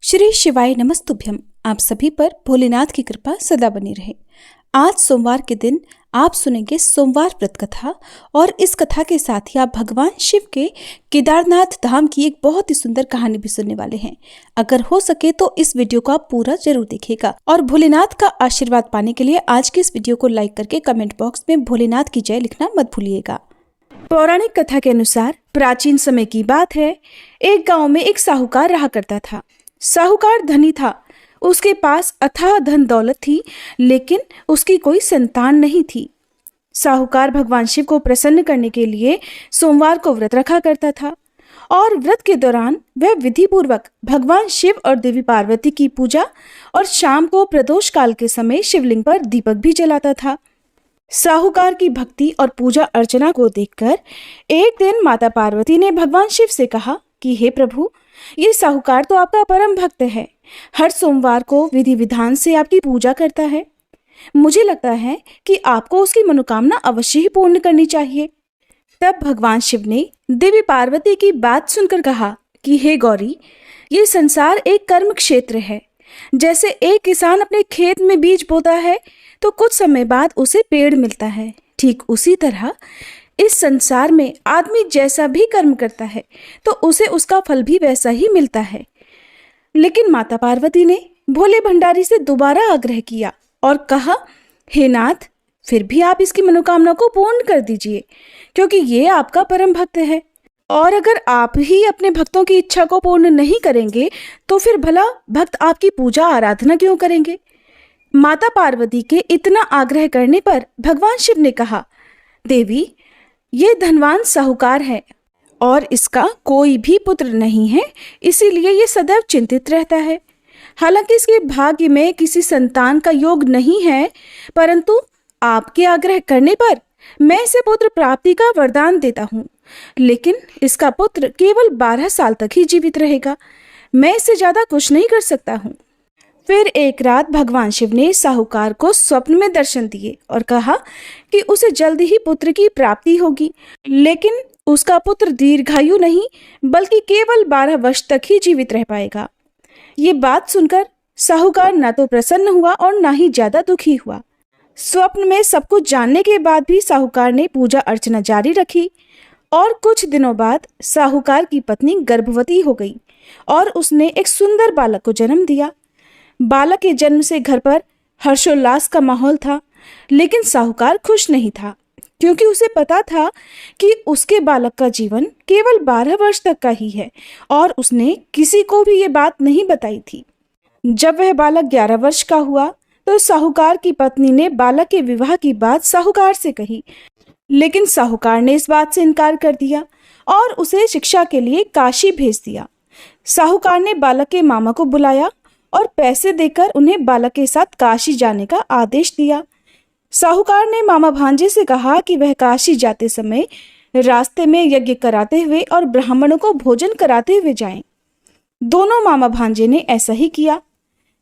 श्री शिवाय नमस्तुभ्यम। आप सभी पर भोलेनाथ की कृपा सदा बनी रहे। आज सोमवार के दिन आप सुनेंगे सोमवार व्रत कथा और इस कथा के साथ ही आप भगवान शिव के केदारनाथ धाम की एक बहुत ही सुंदर कहानी भी सुनने वाले हैं। अगर हो सके तो इस वीडियो को आप पूरा जरूर देखिएगा और भोलेनाथ का आशीर्वाद पाने के लिए आज की इस वीडियो को लाइक करके कमेंट बॉक्स में भोलेनाथ की जय लिखना मत भूलिएगा। पौराणिक कथा के अनुसार प्राचीन समय की बात है। एक गाँव में एक साहूकार रहा करता था। साहूकार धनी था, उसके पास अथाह धन दौलत थी, लेकिन उसकी कोई संतान नहीं थी। साहूकार भगवान शिव को प्रसन्न करने के लिए सोमवार को व्रत रखा करता था और व्रत के दौरान वह विधि पूर्वक भगवान शिव और देवी पार्वती की पूजा और शाम को प्रदोष काल के समय शिवलिंग पर दीपक भी जलाता था। साहूकार की भक्ति और पूजा अर्चना को देखकर एक दिन माता पार्वती ने भगवान शिव से कहा कि हे प्रभु, ये साहूकार तो आपका परम भक्त है, हर सोमवार को विधि विधान से आपकी पूजा करता है। मुझे लगता है कि आपको उसकी मनोकामना अवश्य ही पूर्ण करनी चाहिए। तब भगवान शिव ने देवी पार्वती की बात सुनकर कहा कि हे गौरी, ये संसार एक कर्म क्षेत्र है। जैसे एक किसान अपने खेत में बीज बोता है तो कुछ समय बाद उसे पेड़ मिलता है, ठीक उसी तरह इस संसार में आदमी जैसा भी कर्म करता है तो उसे उसका फल भी वैसा ही मिलता है। लेकिन माता पार्वती ने भोले भंडारी से दोबारा आग्रह किया और कहा, हे नाथ, फिर भी आप इसकी मनोकामना को पूर्ण कर दीजिए, क्योंकि ये आपका परम भक्त है। और अगर आप ही अपने भक्तों की इच्छा को पूर्ण नहीं करेंगे तो फिर भला भक्त आपकी पूजा आराधना क्यों करेंगे। माता पार्वती के इतना आग्रह करने पर भगवान शिव ने कहा, देवी, ये धनवान साहूकार है और इसका कोई भी पुत्र नहीं है, इसीलिए ये सदैव चिंतित रहता है। हालांकि इसके भाग्य में किसी संतान का योग नहीं है, परंतु आपके आग्रह करने पर मैं इसे पुत्र प्राप्ति का वरदान देता हूँ। लेकिन इसका पुत्र केवल 12 साल तक ही जीवित रहेगा, मैं इससे ज्यादा कुछ नहीं कर सकता हूँ। फिर एक रात भगवान शिव ने साहूकार को स्वप्न में दर्शन दिए और कहा कि उसे जल्द ही पुत्र की प्राप्ति होगी, लेकिन उसका पुत्र दीर्घायु नहीं बल्कि केवल 12 वर्ष तक ही जीवित रह पाएगा। ये बात सुनकर साहूकार न तो प्रसन्न हुआ और न ही ज्यादा दुखी हुआ। स्वप्न में सब कुछ जानने के बाद भी साहूकार ने पूजा अर्चना जारी रखी और कुछ दिनों बाद साहूकार की पत्नी गर्भवती हो गई और उसने एक सुंदर बालक को जन्म दिया। बालक के जन्म से घर पर हर्षोल्लास का माहौल था, लेकिन साहूकार खुश नहीं था, क्योंकि उसे पता था कि उसके बालक का जीवन केवल 12 वर्ष तक का ही है और उसने किसी को भी ये बात नहीं बताई थी। जब वह बालक 11 वर्ष का हुआ तो साहूकार की पत्नी ने बालक के विवाह की बात साहूकार से कही, लेकिन साहूकार ने इस बात से इनकार कर दिया और उसे शिक्षा के लिए काशी भेज दिया। साहूकार ने बालक के मामा को बुलाया और पैसे देकर उन्हें बालक के साथ काशी जाने का आदेश दिया। साहूकार ने मामा भांजे से कहा कि वह काशी जाते समय रास्ते में यज्ञ कराते हुए और ब्राह्मणों को भोजन कराते हुए जाएं। दोनों मामा भांजे ने ऐसा ही किया।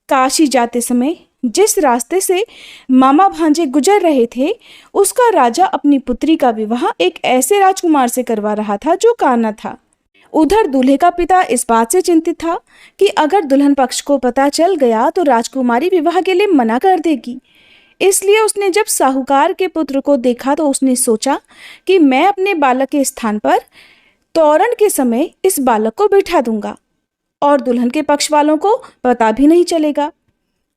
काशी जाते समय जिस रास्ते से मामा भांजे गुजर रहे थे, उसका राजा अपनी पुत्री का विवाह एक ऐसे राजकुमार से करवा रहा था जो काना था। उधर दूल्हे का पिता इस बात से चिंतित था कि अगर दुल्हन पक्ष को पता चल गया तो राजकुमारी विवाह के लिए मना कर देगी। इसलिए उसने जब साहूकार के पुत्र को देखा तो उसने सोचा कि मैं अपने बालक के स्थान पर तोरण के समय इस बालक को बिठा दूंगा और दुल्हन के पक्ष वालों को पता भी नहीं चलेगा।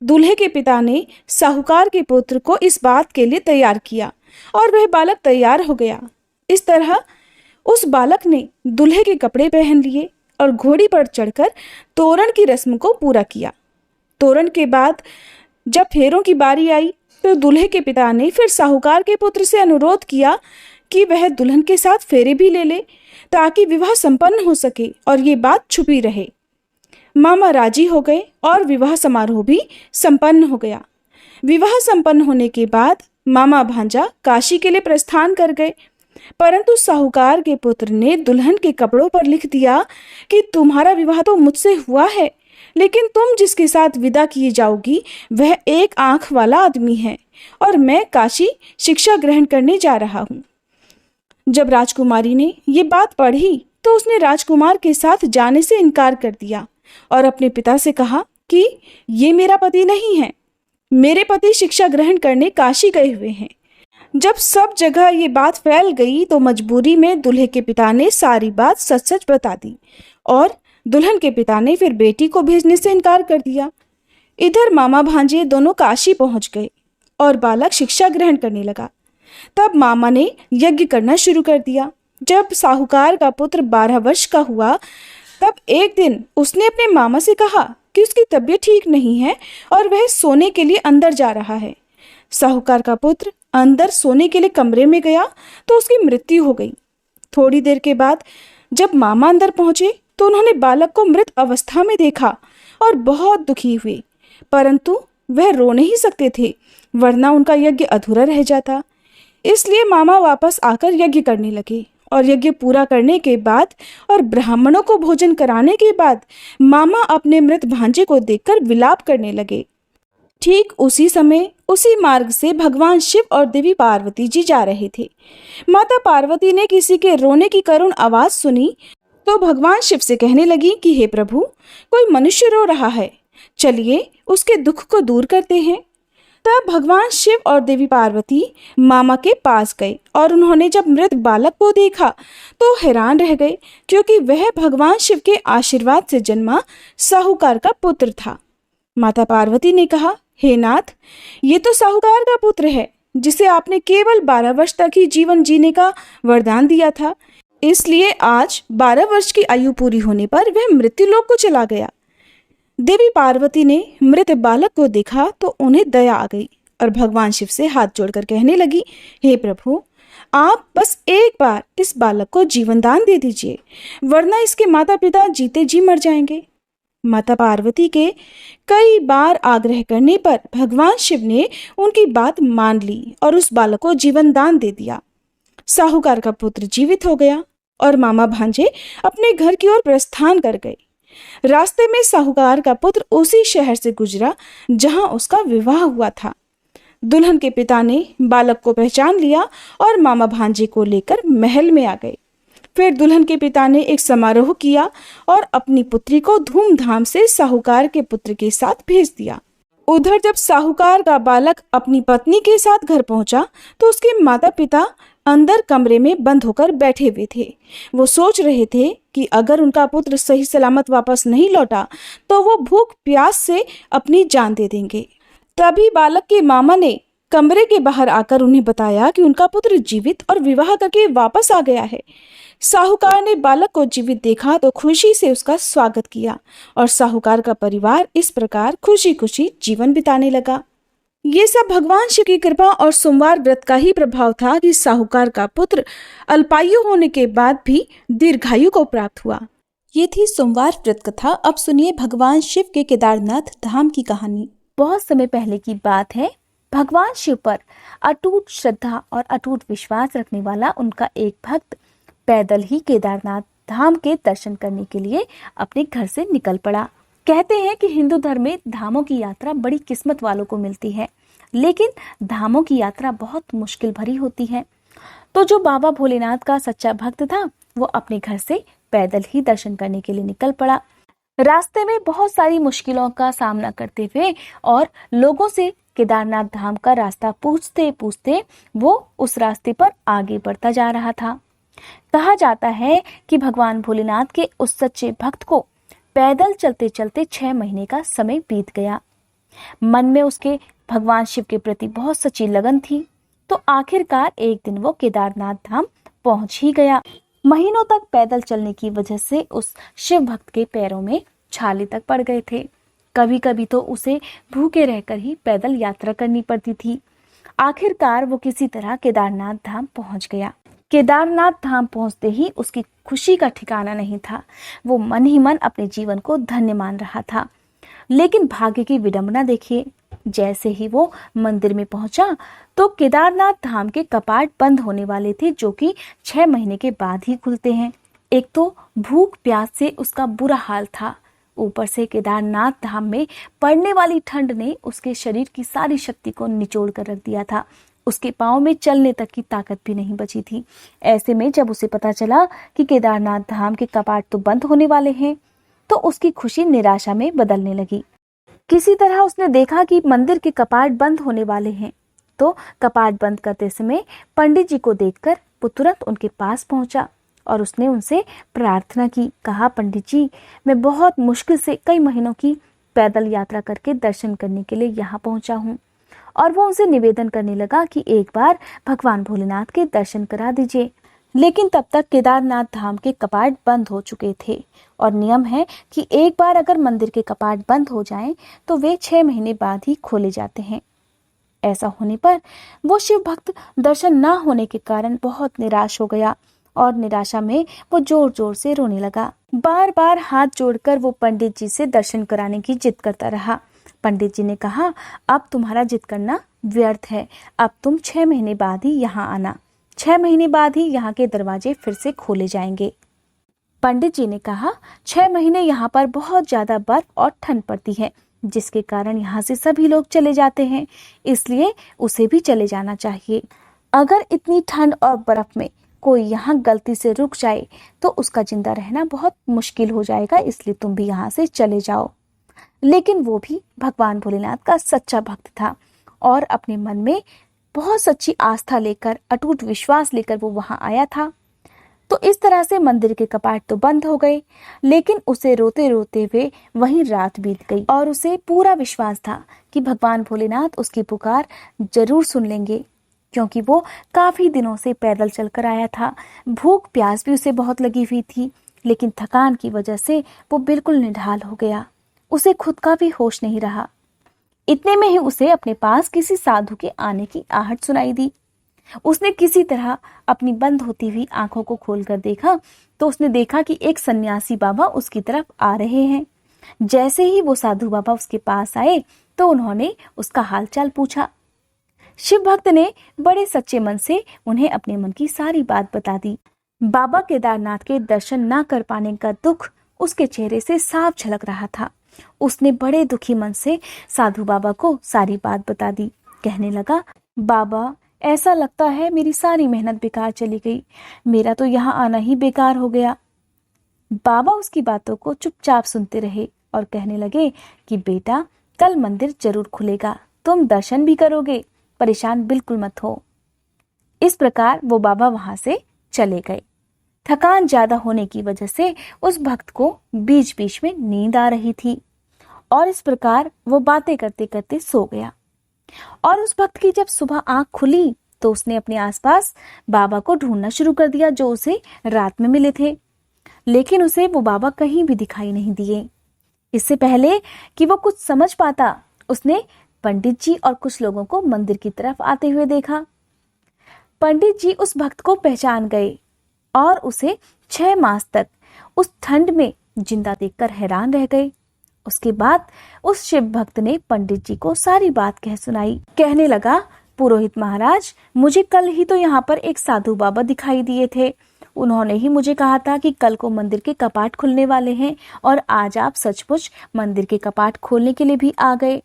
दूल्हे के पिता ने साहूकार के पुत्र को इस बात के लिए तैयार किया और वह बालक तैयार हो गया। इस तरह उस बालक ने दूल्हे के कपड़े पहन लिए और घोड़ी पर चढ़कर तोरण की रस्म को पूरा किया। तोरण के बाद जब फेरों की बारी आई तो दूल्हे के पिता ने फिर साहूकार के पुत्र से अनुरोध किया कि वह दुल्हन के साथ फेरे भी ले ले, ताकि विवाह संपन्न हो सके और ये बात छुपी रहे। मामा राजी हो गए और विवाह समारोह भी संपन्न हो गया। विवाह संपन्न होने के बाद मामा भांजा काशी के लिए प्रस्थान कर गए, परंतु साहूकार के पुत्र ने दुल्हन के कपड़ों पर लिख दिया कि तुम्हारा विवाह तो मुझसे हुआ है, लेकिन तुम जिसके साथ विदा किए जाओगी वह एक आंख वाला आदमी है और मैं काशी शिक्षा ग्रहण करने जा रहा हूँ। जब राजकुमारी ने ये बात पढ़ी तो उसने राजकुमार के साथ जाने से इनकार कर दिया और अपने पिता से कहा कि ये मेरा पति नहीं है, मेरे पति शिक्षा ग्रहण करने काशी गए हुए हैं। जब सब जगह ये बात फैल गई तो मजबूरी में दूल्हे के पिता ने सारी बात सच सच बता दी और दुल्हन के पिता ने फिर बेटी को भेजने से इनकार कर दिया। इधर मामा भांजे दोनों काशी पहुंच गए और बालक शिक्षा ग्रहण करने लगा। तब मामा ने यज्ञ करना शुरू कर दिया। जब साहूकार का पुत्र 12 वर्ष का हुआ तब एक दिन उसने अपने मामा से कहा कि उसकी तबीयत ठीक नहीं है और वह सोने के लिए अंदर जा रहा है। साहूकार का पुत्र अंदर सोने के लिए कमरे में गया तो उसकी मृत्यु हो गई। थोड़ी देर के बाद जब मामा अंदर पहुंचे तो उन्होंने बालक को मृत अवस्था में देखा और बहुत दुखी हुए, परंतु वह रो नहीं सकते थे वरना उनका यज्ञ अधूरा रह जाता। इसलिए मामा वापस आकर यज्ञ करने लगे और यज्ञ पूरा करने के बाद और ब्राह्मणों को भोजन कराने के बाद मामा अपने मृत भांजे को देखकर विलाप करने लगे। ठीक उसी समय उसी मार्ग से भगवान शिव और देवी पार्वती जी जा रहे थे। माता पार्वती ने किसी के रोने की करुण आवाज सुनी तो भगवान शिव से कहने लगी कि हे प्रभु, कोई मनुष्य रो रहा है, चलिए उसके दुख को दूर करते हैं। तब भगवान शिव और देवी पार्वती मामा के पास गए और उन्होंने जब मृत बालक को देखा तो हैरान रह गए, क्योंकि वह भगवान शिव के आशीर्वाद से जन्मा साहूकार का पुत्र था। माता पार्वती ने कहा, हे नाथ, ये तो साहूकार का पुत्र है जिसे आपने केवल 12 वर्ष तक ही जीवन जीने का वरदान दिया था, इसलिए आज 12 वर्ष की आयु पूरी होने पर वह मृत्युलोक को चला गया। देवी पार्वती ने मृत बालक को देखा तो उन्हें दया आ गई और भगवान शिव से हाथ जोड़कर कहने लगी, हे प्रभु, आप बस एक बार इस बालक को जीवन दान दे दीजिए, वरना इसके माता पिता जीते जी मर जाएंगे। माता पार्वती के कई बार आग्रह करने पर भगवान शिव ने उनकी बात मान ली और उस बालक को जीवन दान दे दिया। साहूकार का पुत्र जीवित हो गया और मामा भांजे अपने घर की ओर प्रस्थान कर गए। रास्ते में साहूकार का पुत्र उसी शहर से गुजरा जहां उसका विवाह हुआ था। दुल्हन के पिता ने बालक को पहचान लिया और मामा भांजे को लेकर महल में आ गए। फिर दुल्हन के पिता ने एक समारोह किया और अपनी पुत्री को धूमधाम से साहूकार के पुत्र के साथ भेज दिया। उधर जब साहूकार का बालक अपनी पत्नी के साथ घर पहुंचा तो उसके माता पिता अंदर कमरे में बंद होकर बैठे हुए थे। वो सोच रहे थे कि अगर उनका पुत्र सही सलामत वापस नहीं लौटा तो वो भूख प्यास से अपनी जान दे देंगे। तभी बालक के मामा ने कमरे के बाहर आकर उन्हें बताया कि उनका पुत्र जीवित और विवाह करके वापस आ गया है। साहूकार ने बालक को जीवित देखा तो खुशी से उसका स्वागत किया और साहूकार का परिवार इस प्रकार खुशी खुशी जीवन बिताने लगा। ये सब भगवान शिव की कृपा और सोमवार व्रत का ही प्रभाव था कि साहूकार का पुत्र अल्पायु होने के बाद भी दीर्घायु को प्राप्त हुआ। ये थी सोमवार व्रत कथा। अब सुनिए भगवान शिव के केदारनाथ धाम की कहानी। बहुत समय पहले की बात है। भगवान शिव पर अटूट श्रद्धा और अटूट विश्वास रखने वाला उनका एक भक्त पैदल ही केदारनाथ धाम के दर्शन करने के लिए अपने घर से निकल पड़ा। कहते हैं कि हिंदू धर्म में धामों की यात्रा बड़ी किस्मत वालों को मिलती है, लेकिन धामों की यात्रा बहुत मुश्किल भरी होती है। तो जो बाबा भोलेनाथ का सच्चा भक्त था वो अपने घर से पैदल ही दर्शन करने के लिए निकल पड़ा। रास्ते में बहुत सारी मुश्किलों का सामना करते हुए और लोगों से केदारनाथ धाम का रास्ता पूछते पूछते वो उस रास्ते पर आगे बढ़ता जा रहा था। कहा जाता है कि भगवान भोलेनाथ के उस सच्चे भक्त को पैदल चलते चलते 6 महीने का समय बीत गया। मन में उसके भगवान शिव के प्रति बहुत सच्ची लगन थी, तो आखिरकार एक दिन वो केदारनाथ धाम पहुंच ही गया। महीनों तक पैदल चलने की वजह से उस शिव भक्त के पैरों में छाले तक पड़ गए थे। कभी कभी तो उसे भूखे रहकर ही पैदल यात्रा करनी पड़ती थी। आखिरकार वो किसी तरह केदारनाथ धाम पहुंच गया। केदारनाथ धाम पहुंचते ही उसकी खुशी का ठिकाना नहीं था। वो मन ही मन अपने जीवन को धन्य मान रहा था। लेकिन भाग्य की विडंबना देखिए, जैसे ही वो मंदिर में पहुंचा तो केदारनाथ धाम के कपाट बंद होने वाले थे, जो कि 6 महीने के बाद ही खुलते हैं। एक तो भूख प्यास से उसका बुरा हाल था, ऊपर से केदारनाथ धाम में पड़ने वाली ठंड ने उसके शरीर की सारी शक्ति को निचोड़ कर रख दिया था। उसके पाँव में चलने तक की ताकत भी नहीं बची थी। ऐसे में जब उसे पता चला कि केदारनाथ धाम के कपाट तो बंद होने वाले हैं, तो उसकी खुशी निराशा में बदलने लगी। किसी तरह उसने देखा कि मंदिर के कपाट बंद होने वाले हैं, तो कपाट बंद करते समय पंडित जी को देखकर वो तुरंत उनके पास पहुंचा और उसने उनसे प्रार्थना की। कहा, पंडित जी, मैं बहुत मुश्किल से कई महीनों की पैदल यात्रा करके दर्शन करने के लिए यहाँ पहुंचा हूँ। और वो उनसे निवेदन करने लगा कि एक बार भगवान भोलेनाथ के दर्शन करा दीजिए। लेकिन तब तक केदारनाथ धाम के कपाट बंद हो चुके थे और नियम है कि एक बार अगर मंदिर के कपाट बंद हो जाएं तो वे 6 महीने बाद ही खोले जाते हैं। ऐसा होने पर वो शिव भक्त दर्शन न होने के कारण बहुत निराश हो गया और निराशा में वो जोर जोर से रोने लगा। बार बार हाथ जोड़कर वो पंडित जी से दर्शन कराने की जिद करता रहा। पंडित जी ने कहा, अब तुम्हारा जिद करना व्यर्थ है, अब तुम 6 महीने बाद ही यहाँ आना, 6 महीने बाद ही यहाँ के दरवाजे फिर से खोले जाएंगे। पंडित जी ने कहा, 6 महीने यहाँ पर बहुत ज्यादा बर्फ और ठंड पड़ती है, जिसके कारण यहाँ से सभी लोग चले जाते हैं, इसलिए उसे भी चले जाना चाहिए। अगर इतनी ठंड और बर्फ में कोई यहाँ गलती से रुक जाए तो उसका जिंदा रहना बहुत मुश्किल हो जाएगा, इसलिए तुम भी यहाँ से चले जाओ। लेकिन वो भी भगवान भोलेनाथ का सच्चा भक्त था और अपने मन में बहुत सच्ची आस्था लेकर, अटूट विश्वास लेकर वो वहां आया था। तो इस तरह से मंदिर के कपाट तो बंद हो गए, लेकिन उसे रोते रोते हुए वहीं रात बीत गई और उसे पूरा विश्वास था कि भगवान भोलेनाथ उसकी पुकार जरूर सुन लेंगे, क्योंकि वो काफी दिनों से पैदल चलकर आया था। भूख प्यास भी उसे बहुत लगी हुई थी, लेकिन थकान की वजह से वो बिल्कुल निढाल हो गया। उसे खुद का भी होश नहीं रहा। इतने में ही उसे अपने पास किसी साधु के आने की आहट सुनाई दी। उसने किसी तरह अपनी बंद होती हुई आंखों को खोलकर देखा तो उसने देखा कि एक सन्यासी बाबा उसकी तरफ आ रहे हैं। जैसे ही वो साधु बाबा उसके पास आए तो उन्होंने उसका हालचाल पूछा। शिव भक्त ने बड़े सच्चे मन से उन्हें अपने मन की सारी बात बता दी। बाबा केदारनाथ के दर्शन न कर पाने का दुख उसके चेहरे से साफ झलक रहा था। उसने बड़े दुखी मन से साधु बाबा को सारी बात बता दी। कहने लगा, बाबा, ऐसा लगता है मेरी सारी मेहनत बेकार चली गई, मेरा तो यहाँ आना ही बेकार हो गया। बाबा उसकी बातों को चुपचाप सुनते रहे और कहने लगे कि बेटा, कल मंदिर जरूर खुलेगा, तुम दर्शन भी करोगे, परेशान बिल्कुल मत हो। इस प्रकार वो बाबा वहां से चले गए। थकान ज्यादा होने की वजह से उस भक्त को बीच बीच में नींद आ रही थी और इस प्रकार वो बातें करते करते सो गया। और उस भक्त की जब सुबह आंख खुली तो उसने अपने आसपास बाबा को ढूंढना शुरू कर दिया जो उसे रात में मिले थे, लेकिन उसे वो बाबा कहीं भी दिखाई नहीं दिए। इससे पहले कि वो कुछ समझ पाता, उसने पंडित जी और कुछ लोगों को मंदिर की तरफ आते हुए देखा। पंडित जी उस भक्त को पहचान गए और उसे 6 मास तक उस ठंड में जिंदा देखकर हैरान रह गए। उसके बाद उस शिव भक्त ने पंडित जी को सारी बात कह सुनाई। कहने लगा, पुरोहित महाराज, मुझे कल ही तो यहाँ पर एक साधु बाबा दिखाई दिए थे। उन्होंने ही मुझे कहा था कि कल को मंदिर के कपाट खुलने वाले हैं और आज आप सचमुच मंदिर के कपाट खोलने के लिए भी आ गए।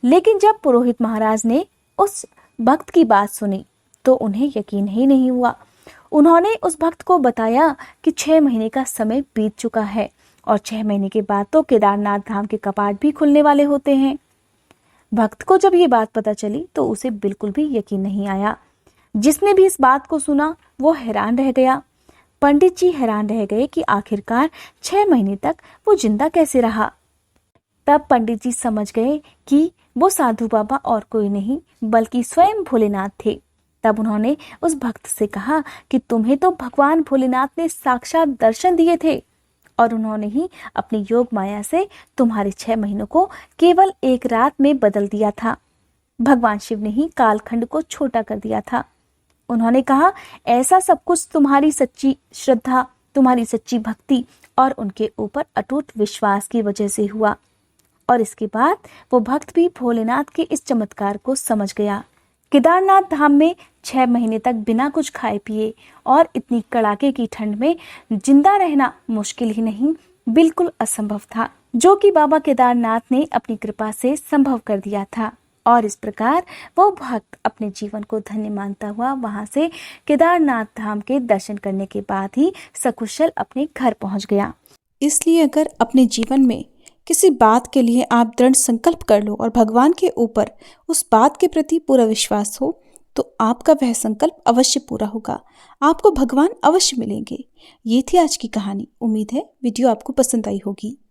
लेकिन जब पुरोहित महाराज ने उस भक्त की बात सुनी तो उन्हें यकीन ही नहीं हुआ। उन्होंने उस भक्त को बताया कि 6 महीने का समय बीत चुका है और 6 महीने के बाद तो केदारनाथ धाम के कपाट भी खुलने वाले होते हैं। भक्त को जब ये बात पता चली तो उसे बिल्कुल भी यकीन नहीं आया। जिसने भी इस बात को सुना वो हैरान रह गया। पंडित जी हैरान रह गए कि आखिरकार 6 महीने तक वो जिंदा कैसे रहा। तब पंडित जी समझ गए कि वो साधु बाबा और कोई नहीं बल्कि स्वयं भोलेनाथ थे। तब उन्होंने उस भक्त से कहा कि तुम्हें तो भगवान भोलेनाथ ने साक्षात दर्शन दिए थे और उन्होंने ही अपनी योग माया से तुम्हारे 6 महीनों को केवल एक रात में बदल दिया था। भगवान शिव ने ही कालखंड को छोटा कर दिया था। उन्होंने कहा, ऐसा सब कुछ तुम्हारी सच्ची श्रद्धा, तुम्हारी सच्ची भक्ति और उनके ऊपर अटूट विश्वास की वजह से हुआ। और इसके बाद वो भक्त भी भोलेनाथ के इस चमत्कार को समझ गया। केदारनाथ धाम में 6 महीने तक बिना कुछ खाए पिए और इतनी कड़ाके की ठंड में जिंदा रहना मुश्किल ही नहीं, बिल्कुल असंभव था, जो कि बाबा केदारनाथ ने अपनी कृपा से संभव कर दिया था। और इस प्रकार वो भक्त अपने जीवन को धन्य मानता हुआ वहां से केदारनाथ धाम के दर्शन करने के बाद ही सकुशल अपने घर पहुंच गया। इसलिए अगर अपने जीवन में किसी बात के लिए आप दृढ़ संकल्प कर लो और भगवान के ऊपर उस बात के प्रति पूरा विश्वास हो, तो आपका वह संकल्प अवश्य पूरा होगा। आपको भगवान अवश्य मिलेंगे। ये थी आज की कहानी। उम्मीद है वीडियो आपको पसंद आई होगी।